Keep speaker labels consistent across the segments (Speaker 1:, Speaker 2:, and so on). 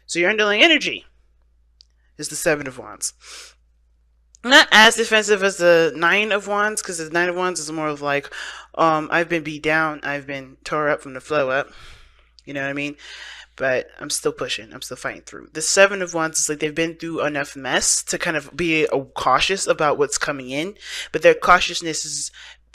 Speaker 1: So your underlying energy is the Seven of Wands. Not as defensive as the Nine of Wands, because the Nine of Wands is more of like, I've been beat down, I've been tore up from the flow up. You know what I mean? But I'm still pushing. I'm still fighting through. The Seven of Wands is like they've been through enough mess to kind of be cautious about what's coming in, but their cautiousness is,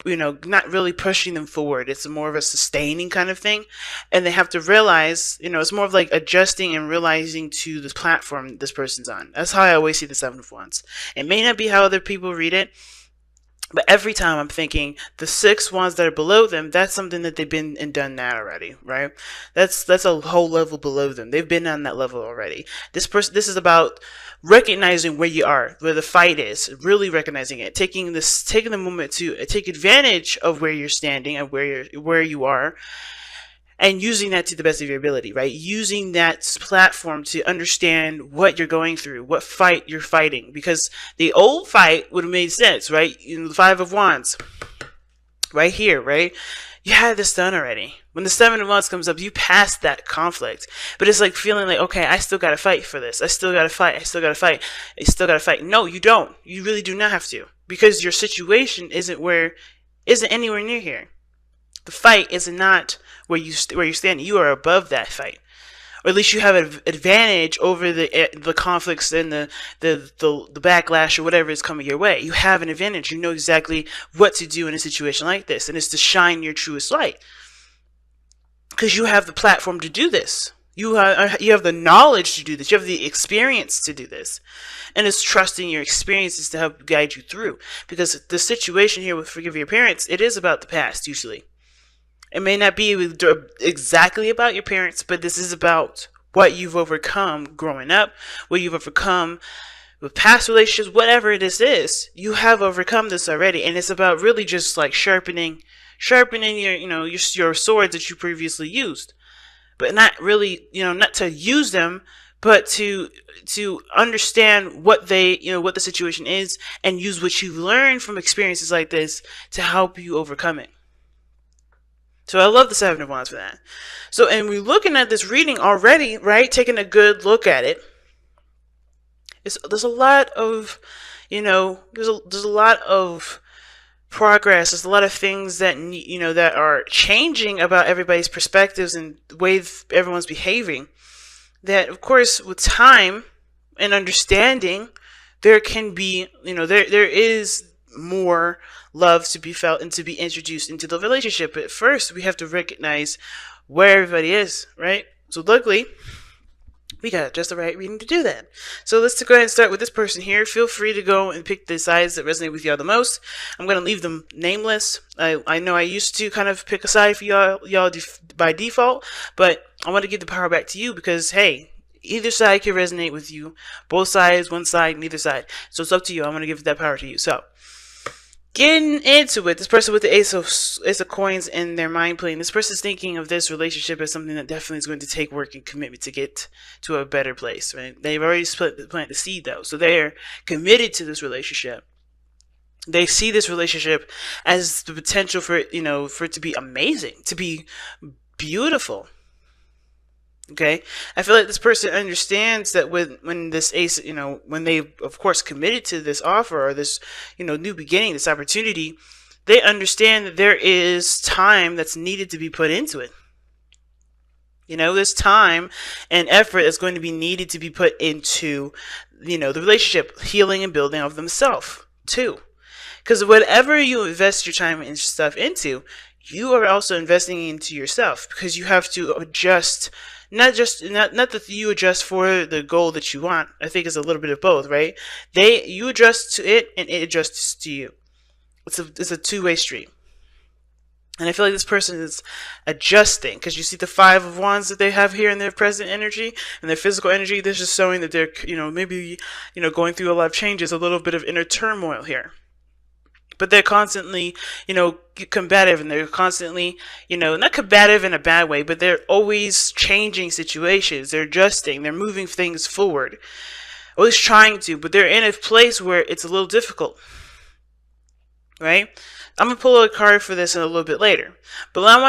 Speaker 1: not really pushing them forward. It's more of a sustaining kind of thing, and they have to realize, it's more of like adjusting and realizing to the platform this person's on. That's how I always see the Seven of Wands. It may not be how other people read it, but every time I'm thinking the six wands that are below them, that's something that they've been and done that already, right? That's a whole level below them. They've been on that level already. This is about recognizing where you are, where the fight is, really recognizing it, taking the moment to take advantage of where you're standing and where you are, and using that to the best of your ability, right? Using that platform to understand what you're going through, what fight you're fighting. Because the old fight would have made sense, right? The Five of Wands, right here, right? You had this done already. When the Seven of Wands comes up, you passed that conflict. But it's like feeling like, okay, I still got to fight for this. I still got to fight. I still got to fight. I still got to fight. No, you don't. You really do not have to. Because your situation isn't anywhere near here. The fight is not where you're standing. You are above that fight, or at least you have an advantage over the conflicts and the backlash or whatever is coming your way. You have an advantage. You know exactly what to do in a situation like this, and it's to shine your truest light because you have the platform to do this. You have the knowledge to do this. You have the experience to do this, and it's trusting your experiences to help guide you through. Because the situation here with Forgive Your Parents, it is about the past usually. It may not be exactly about your parents, but this is about what you've overcome growing up, what you've overcome with past relationships, whatever this is. You have overcome this already, and it's about really just like sharpening your swords that you previously used, but not really, not to use them, but to understand what the situation is, and use what you've learned from experiences like this to help you overcome it. So I love the Seven of Wands for that. So, and we're looking at this reading already, right? Taking a good look at it. There's a lot of, there's a lot of progress. There's a lot of things that, that are changing about everybody's perspectives and the way everyone's behaving. That, of course, with time and understanding, there can be, there is more love to be felt and to be introduced into the relationship. But first, we have to recognize where everybody is, right? So luckily, we got just the right reading to do that. So let's go ahead and start with this person here. Feel free to go and pick the sides that resonate with y'all the most. I'm going to leave them nameless. I know I used to kind of pick a side for y'all by default, but I want to give the power back to you because, hey, either side can resonate with you. Both sides, one side, neither side. So it's up to you. I'm going to give that power to you. So getting into it, this person with the Ace of Coins in their mind plane, this person's thinking of this relationship as something that definitely is going to take work and commitment to get to a better place, right? They've already planted the seed, though, so they're committed to this relationship. They see this relationship as the potential for for it to be amazing, to be beautiful. Okay, I feel like this person understands that when this ace, when they of course committed to this offer or this, new beginning, this opportunity, they understand that there is time that's needed to be put into it. There's time and effort that's going to be needed to be put into, the relationship, healing and building of themselves too. Because whatever you invest your time and stuff into, you are also investing into yourself because you have to adjust. Not that you adjust for the goal that you want. I think it's a little bit of both, right? You adjust to it and it adjusts to you. It's a two-way street. And I feel like this person is adjusting because you see the Five of Wands that they have here in their present energy and their physical energy. This is showing that they're, maybe, going through a lot of changes, a little bit of inner turmoil here. But they're constantly, combative, and they're constantly, not combative in a bad way, but they're always changing situations. They're adjusting. They're moving things forward. Always trying to, but they're in a place where it's a little difficult, right? I'm gonna pull a card for this in a little bit later, but I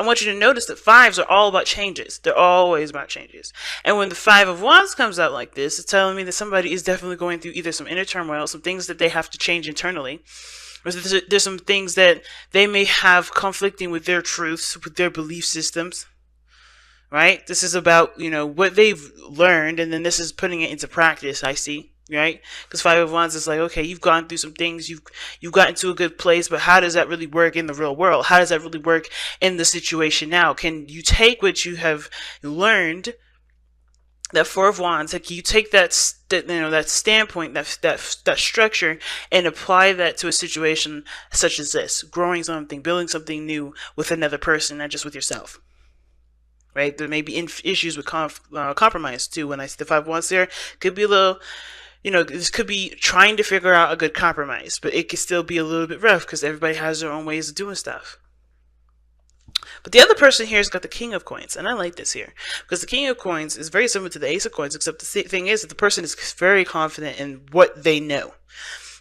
Speaker 1: want you to notice that fives are all about changes. They're always about changes. And when the Five of Wands comes out like this, it's telling me that somebody is definitely going through either some inner turmoil, some things that they have to change internally, or there's some things that they may have conflicting with their truths, with their belief systems. Right? This is about, what they've learned, and then this is putting it into practice, I see. Right? Because Five of Wands is like, okay, you've gone through some things, you've gotten to a good place, but how does that really work in the real world? How does that really work in the situation now? Can you take what you have learned, that Four of Wands, like you take that standpoint, that structure, and apply that to a situation such as this, growing something, building something new with another person, not just with yourself. Right? There may be issues with compromise too. When I see the Five of Wands there, could be a little, this could be trying to figure out a good compromise, but it could still be a little bit rough because everybody has their own ways of doing stuff. But the other person here has got the King of Coins, and I like this here because the King of Coins is very similar to the Ace of Coins, except the thing is that the person is very confident in what they know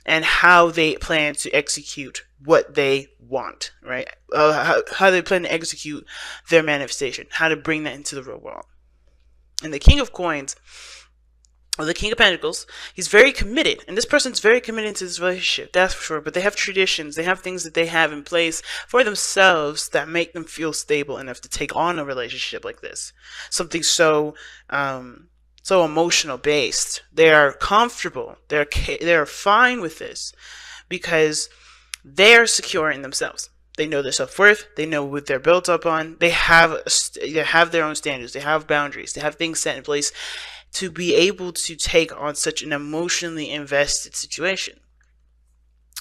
Speaker 1: and how they plan to execute what they want, right? How they plan to execute their manifestation, how to bring that into the real world. And the King of Coins, or the King of Pentacles, he's very committed, and this person's very committed to this relationship, that's for sure. But they have traditions, they have things that they have in place for themselves that make them feel stable enough to take on a relationship like this. Something so emotional based. They are comfortable. They're fine with this because they are secure in themselves. They know their self-worth. They know what they're built up on. They have their own standards. They have boundaries. They have things set in place to be able to take on such an emotionally invested situation.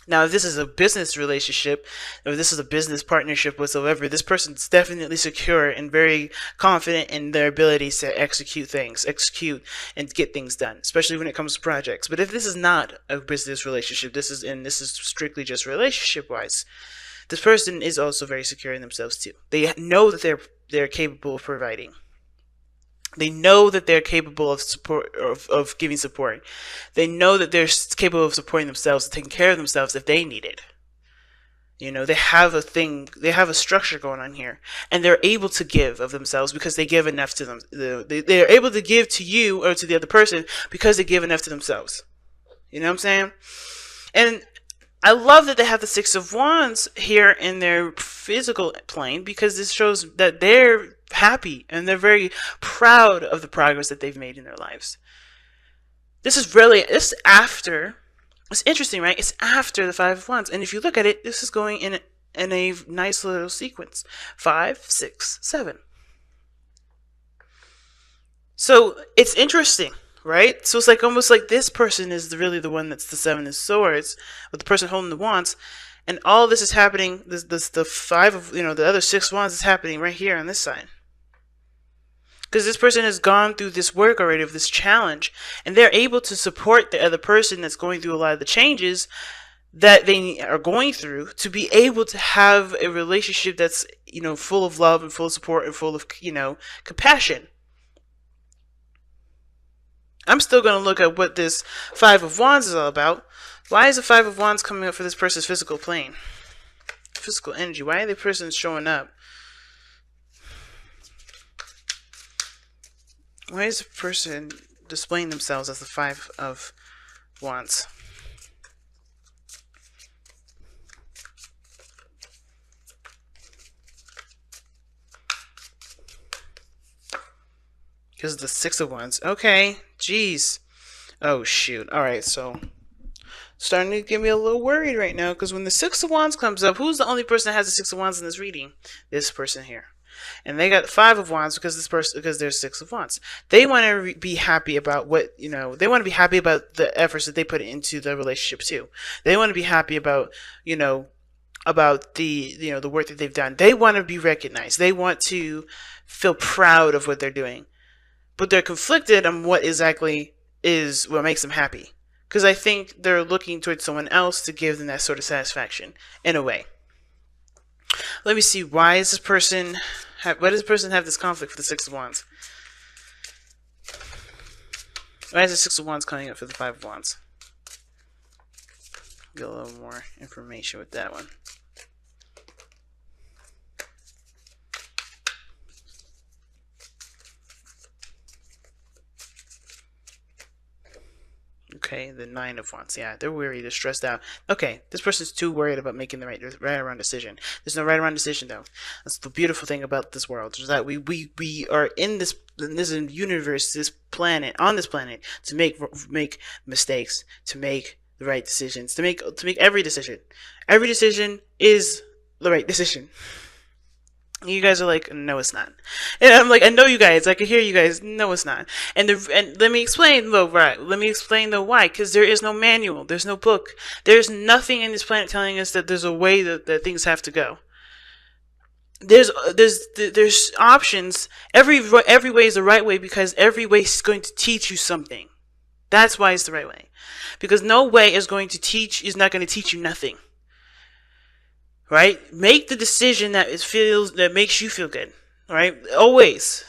Speaker 1: Now, if this is a business relationship, or this is a business partnership whatsoever, this person's definitely secure and very confident in their abilities to execute and get things done, especially when it comes to projects. But if this is not a business relationship, this is strictly just relationship-wise, this person is also very secure in themselves too. They know that they're capable of providing. They know that they're capable of support, of giving support. They know that they're capable of supporting themselves and taking care of themselves if they need it. They have a structure going on here, and they're able to give of themselves because they give enough to them. They're able to give to you or to the other person because they give enough to themselves. You know what I'm saying? And I love that they have the Six of Wands here in their physical plane because this shows that they're happy and they're very proud of the progress that they've made in their lives. It's after, it's interesting, right? It's after the Five of Wands. And if you look at it, this is going in a nice little sequence. 5, 6, 7. So it's interesting. Right? So it's like almost like this person is really the one that's the Seven of Swords, with the person holding the wands, and all this is happening. The Five of the other Six Wands is happening right here on this side, because this person has gone through this work already of this challenge, and they're able to support the other person that's going through a lot of the changes that they are going through to be able to have a relationship that's full of love and full of support and full of compassion. I'm still going to look at what this Five of Wands is all about. Why is the Five of Wands coming up for this person's physical plane? Physical energy. Why are the persons showing up? Why is the person displaying themselves as the Five of Wands? Because of the Six of Wands. Okay. Jeez. Oh, shoot. Alright, so starting to get me a little worried right now, because when the Six of Wands comes up, who's the only person that has the Six of Wands in this reading? This person here. And they got the Five of Wands because there's Six of Wands. They want to be happy about they want to be happy about the efforts that they put into the relationship too. They want to be happy about, about the work that they've done. They want to be recognized. They want to feel proud of what they're doing. But they're conflicted on what exactly is what makes them happy. Because I think they're looking towards someone else to give them that sort of satisfaction, in a way. Let me see, why does this person have this conflict with the Six of Wands? Why is the Six of Wands coming up for the Five of Wands? get a little more information with that one. Okay, the 9 of Wands. Yeah, they're worried, they're stressed out. Okay, this person's too worried about making the right or wrong decision. There's no right or wrong decision, though. That's the beautiful thing about this world, is that we are in this universe, this planet, on this planet, to make mistakes, to make the right decisions, to make every decision. Every decision is the right decision. You guys are like, no, it's not. And I'm like, I know you guys. I can hear you guys. No, it's not. And let me explain though, right? Let me explain though why. Because there is no manual. There's no book. There's nothing in this planet telling us that there's a way that things have to go. There's options. Every way is the right way, because every way is going to teach you something. That's why it's the right way. Because no way is not going to teach you nothing. Right? Make the decision that makes you feel good. Right? Always.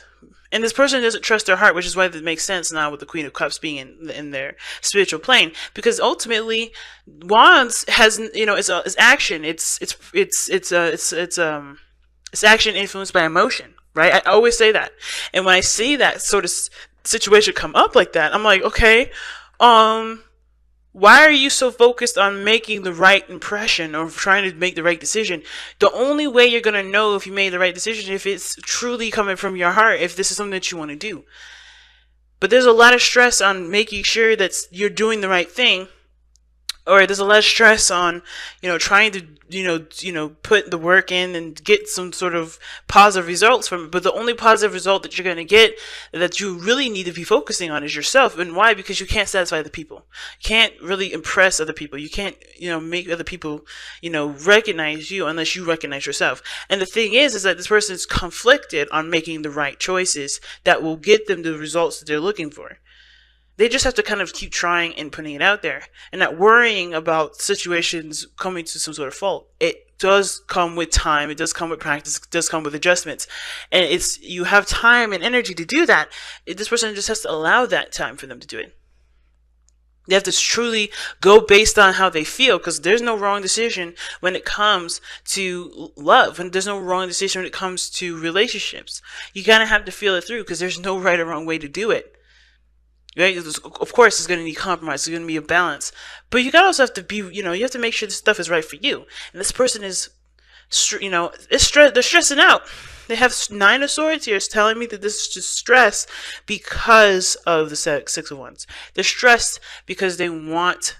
Speaker 1: And this person doesn't trust their heart, which is why it makes sense now with the Queen of Cups being in their spiritual plane. Because ultimately, Wands has, it's action. It's action influenced by emotion. Right? I always say that. And when I see that sort of situation come up like that, I'm like, okay, why are you so focused on making the right impression or trying to make the right decision? The only way you're going to know if you made the right decision if it's truly coming from your heart, if this is something that you want to do. But there's a lot of stress on making sure that you're doing the right thing. Or there's a lot of stress on, trying to, put the work in and get some sort of positive results from it. But the only positive result that you're going to get, that you really need to be focusing on, is yourself. And why? Because you can't satisfy other people. You can't really impress other people. You can't, make other people, recognize you unless you recognize yourself. And the thing is that this person is conflicted on making the right choices that will get them the results that they're looking for. They just have to kind of keep trying and putting it out there and not worrying about situations coming to some sort of fault. It does come with time. It does come with practice. It does come with adjustments. And you have time and energy to do that. This person just has to allow that time for them to do it. They have to truly go based on how they feel, because there's no wrong decision when it comes to love, and there's no wrong decision when it comes to relationships. You kind of have to feel it through, because there's no right or wrong way to do it. Right? Of course, there's going to be compromise. There's going to be a balance. But you also have to be, you have to make sure this stuff is right for you. And this person is, they're stressing out. They have 9 of Swords here. It's telling me that this is just stress because of the 6 of Wands. They're stressed because they want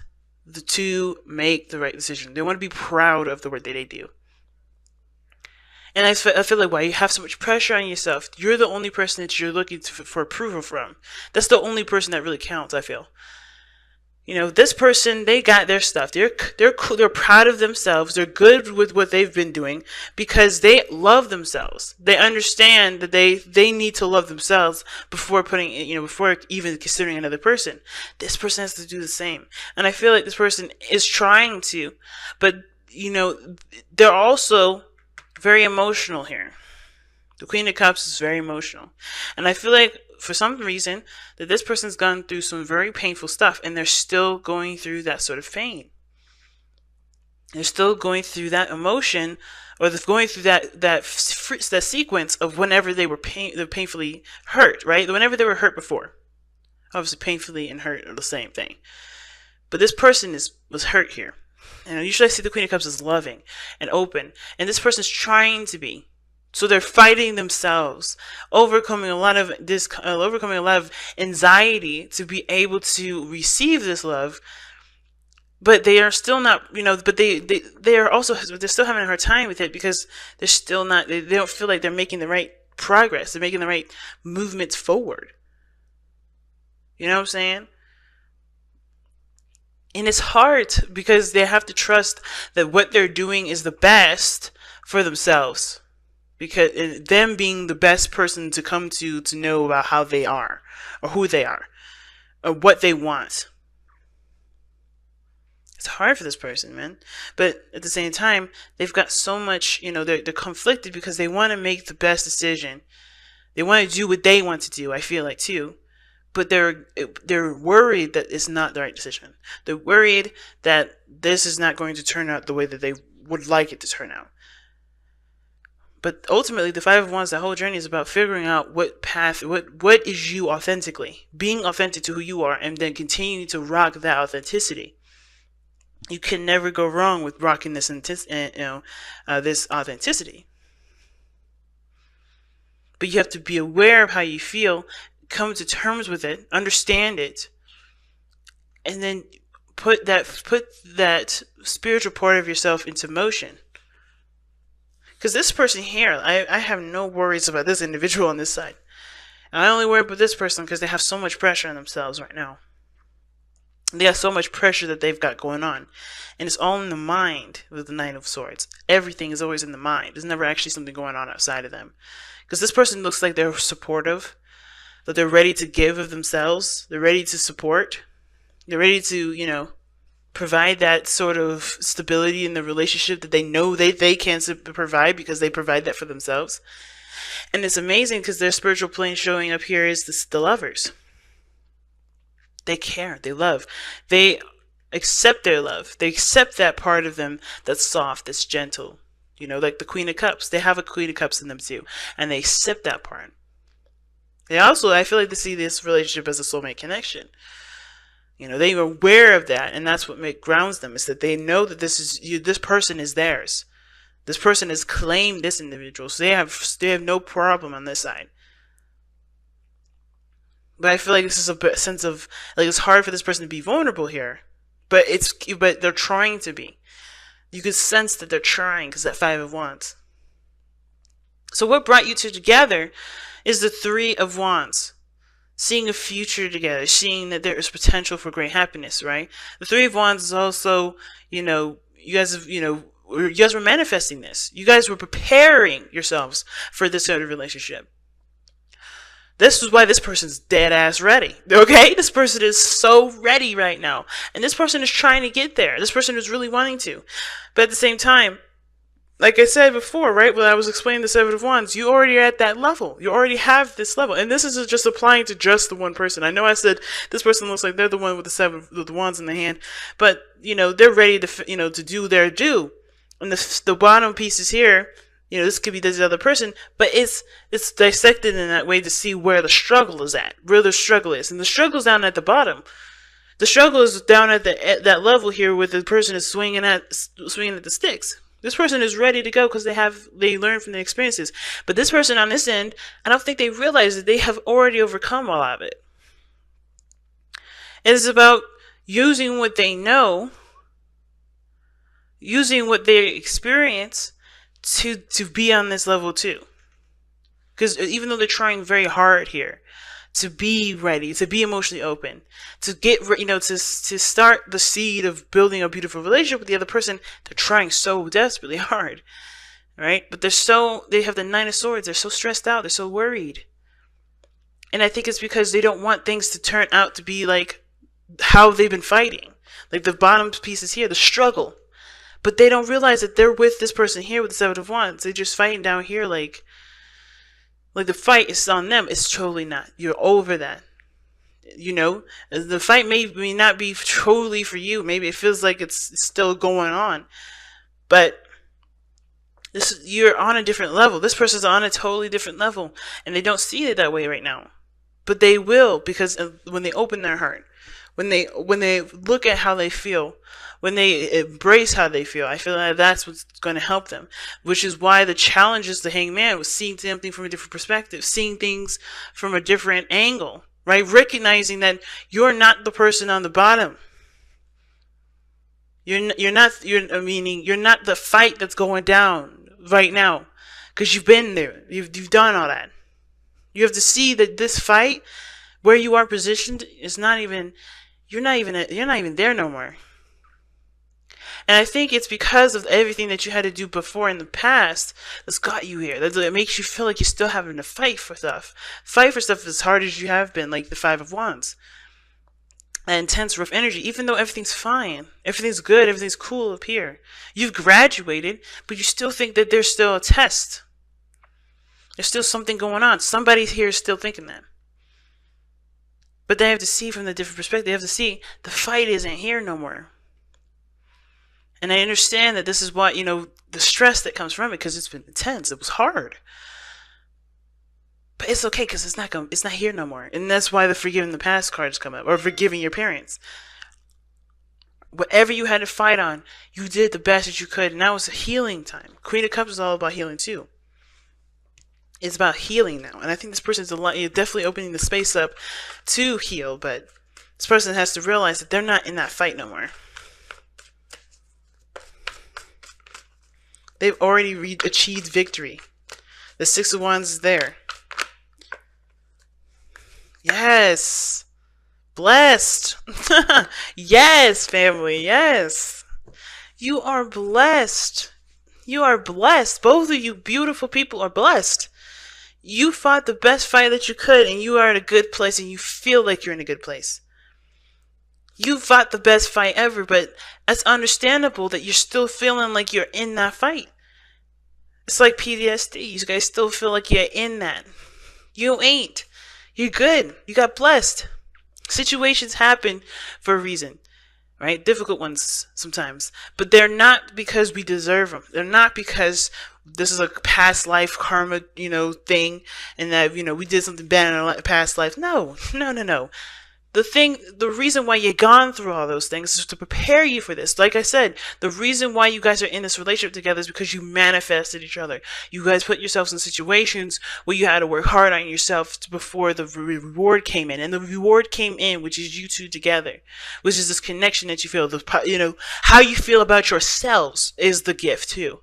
Speaker 1: to make the right decision. They want to be proud of the work that they do. And I feel like, why you have so much pressure on yourself? You're the only person that you're looking for approval from. That's the only person that really counts, I feel. This person, they got their stuff. They're proud of themselves. They're good with what they've been doing because they love themselves. They understand that they need to love themselves before before even considering another person. This person has to do the same. And I feel like this person is trying to, but they're also very emotional here. The Queen of Cups is very emotional. And I feel like for some reason that this person's gone through some very painful stuff, and they're still going through that sort of pain. They're still going through that emotion, or they're going through that sequence of whenever they were painfully hurt, right? Whenever they were hurt before. Obviously, painfully and hurt are the same thing. But this person was hurt here. And usually I see the Queen of Cups as loving and open. And this person's trying to be. So they're fighting themselves, overcoming a lot of anxiety to be able to receive this love. But they are still not, but they're still having a hard time with it, because they're still not, they don't feel like they're making the right progress. They're making the right movements forward. You know what I'm saying? And it's hard because they have to trust that what they're doing is the best for themselves. Because them being the best person to come to know about how they are, or who they are, or what they want. It's hard for this person, man. But at the same time, they've got so much, they're conflicted because they want to make the best decision. They want to do what they want to do, I feel like, too. but they're worried that it's not the right decision. They're worried that this is not going to turn out the way that they would like it to turn out. But ultimately, the Five of Wands, that whole journey is about figuring out what path, what is you authentically, being authentic to who you are, and then continuing to rock that authenticity. You can never go wrong with rocking this this authenticity. But you have to be aware of how you feel, come to terms with it, understand it, and then put that spiritual part of yourself into motion. Because this person here, I have no worries about this individual on this side. And I only worry about this person because they have so much pressure on themselves right now. They have so much pressure that they've got going on. And it's all in the mind with the Nine of Swords. Everything is always in the mind. There's never actually something going on outside of them. Because this person looks like they're supportive, that they're ready to give of themselves. They're ready to support. They're ready to, provide that sort of stability in the relationship that they know they can provide because they provide that for themselves. And it's amazing because their spiritual plane showing up here is the Lovers. They care, they love, they accept their love, they accept that part of them that's soft, that's gentle, like the Queen of Cups. They have a Queen of Cups in them too, and they accept that part. They also, I feel like they see this relationship as a soulmate connection. They are aware of that, and that's what grounds them, is that they know that this person is theirs. This person has claimed this individual, so they have no problem on this side. But I feel like this is a sense of, like, it's hard for this person to be vulnerable here, but they're trying to be. You can sense that they're trying because that Five of Wands. So what brought you two together is the Three of Wands. Seeing a future together, seeing that there is potential for great happiness, right? The Three of Wands is also, you guys were manifesting this. You guys were preparing yourselves for this sort of relationship. This is why this person's dead ass ready. Okay? This person is so ready right now. And this person is trying to get there. This person is really wanting to. But at the same time, like I said before, right, when I was explaining the Seven of Wands, you already are at that level. You already have this level. And this isn't just applying to just the one person. I know I said this person looks like they're the one with the Wands in the hand. But, they're ready to, to do their due. And the bottom pieces here, this could be this other person. But it's dissected in that way to see where the struggle is at. Where the struggle is. And the struggle's down at the bottom. The struggle is down at that level here where the person is swinging at the sticks. This person is ready to go because they learned from the experiences. But this person on this end, I don't think they realize that they have already overcome a lot of it. It is about using what they know, using what they experience to be on this level too. Because even though they're trying very hard here to be ready, to be emotionally open, to get, to start the seed of building a beautiful relationship with the other person, they're trying so desperately hard, right? But they have the Nine of Swords. They're so stressed out. They're so worried. And I think it's because they don't want things to turn out to be like how they've been fighting. Like the bottom pieces here, the struggle. But they don't realize that they're with this person here with the Seven of Wands. They're just fighting down here like the fight is on them. It's totally not. You're over that. The fight may not be totally for you. Maybe it feels like it's still going on. But you're on a different level. This person's on a totally different level. And they don't see it that way right now. But they will, because when they open their heart, when they look at how they feel, when they embrace how they feel, I feel like that's what's going to help them. Which is why the challenge is the Hangman, was seeing something from a different perspective, seeing things from a different angle, right? Recognizing that you're not the person on the bottom. You're not the fight that's going down right now, because you've been there. You've done all that. You have to see that this fight, where you are positioned, is not even. You're not even there no more. And I think it's because of everything that you had to do before in the past that's got you here. That makes you feel like you're still having to fight for stuff. Fight for stuff as hard as you have been, like the Five of Wands. That intense, rough energy, even though everything's fine. Everything's good, everything's cool up here. You've graduated, but you still think that there's still a test. There's still something going on. Somebody here is still thinking that. But they have to see from the different perspective. They have to see the fight isn't here no more. And I understand that this is what, the stress that comes from it, because it's been intense. It was hard. But it's okay, because it's not here no more. And that's why the forgiving the past cards come up, or forgiving your parents. Whatever you had to fight on, you did the best that you could, and that was a healing time. Queen of Cups is all about healing too. It's about healing now, and I think this person's definitely opening the space up to heal, but this person has to realize that they're not in that fight no more. They've already achieved victory. The Six of Wands is there. Yes. Blessed. Yes, family. Yes. You are blessed. You are blessed. Both of you beautiful people are blessed. You fought the best fight that you could, and you are in a good place, and you feel like you're in a good place. You fought the best fight ever, but it's understandable that you're still feeling like you're in that fight. It's like PTSD. You guys still feel like you're in that. You ain't. You're good. You got blessed. Situations happen for a reason, right? Difficult ones sometimes. But they're not because we deserve them. They're not because this is a past life karma, thing, and that, we did something bad in our past life. No. The reason why you've gone through all those things is to prepare you for this. Like I said, the reason why you guys are in this relationship together is because you manifested each other. You guys put yourselves in situations where you had to work hard on yourself before the reward came in. And the reward came in, which is you two together, which is this connection that you feel. How you feel about yourselves is the gift too.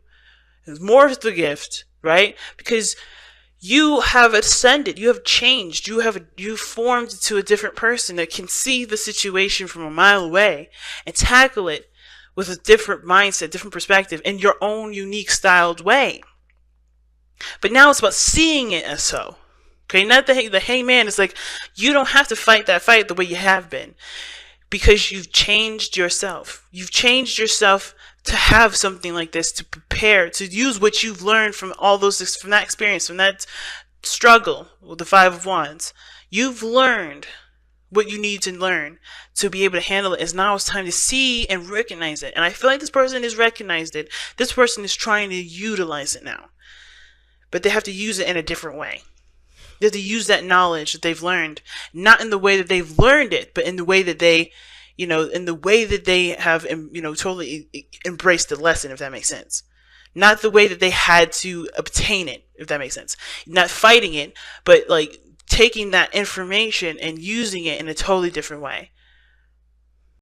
Speaker 1: More is the gift, right? Because you have ascended, you have changed, you've formed into a different person that can see the situation from a mile away and tackle it with a different mindset, different perspective, in your own unique styled way. But now it's about seeing it as so. Okay, not the hangman is like, you don't have to fight that fight the way you have been, because you've changed yourself. You've changed yourself to have something like this, to prepare, to use what you've learned from all those, from that experience, from that struggle with the Five of Wands. You've learned what you need to learn to be able to handle it. Now it's time to see and recognize it. And I feel like this person has recognized it. This person is trying to utilize it now. But they have to use it in a different way. They have to use that knowledge that they've learned, not in the way that they've learned it, but in the way that they, in the way that they have, totally embraced the lesson, if that makes sense. Not the way that they had to obtain it, if that makes sense. Not fighting it, but like taking that information and using it in a totally different way.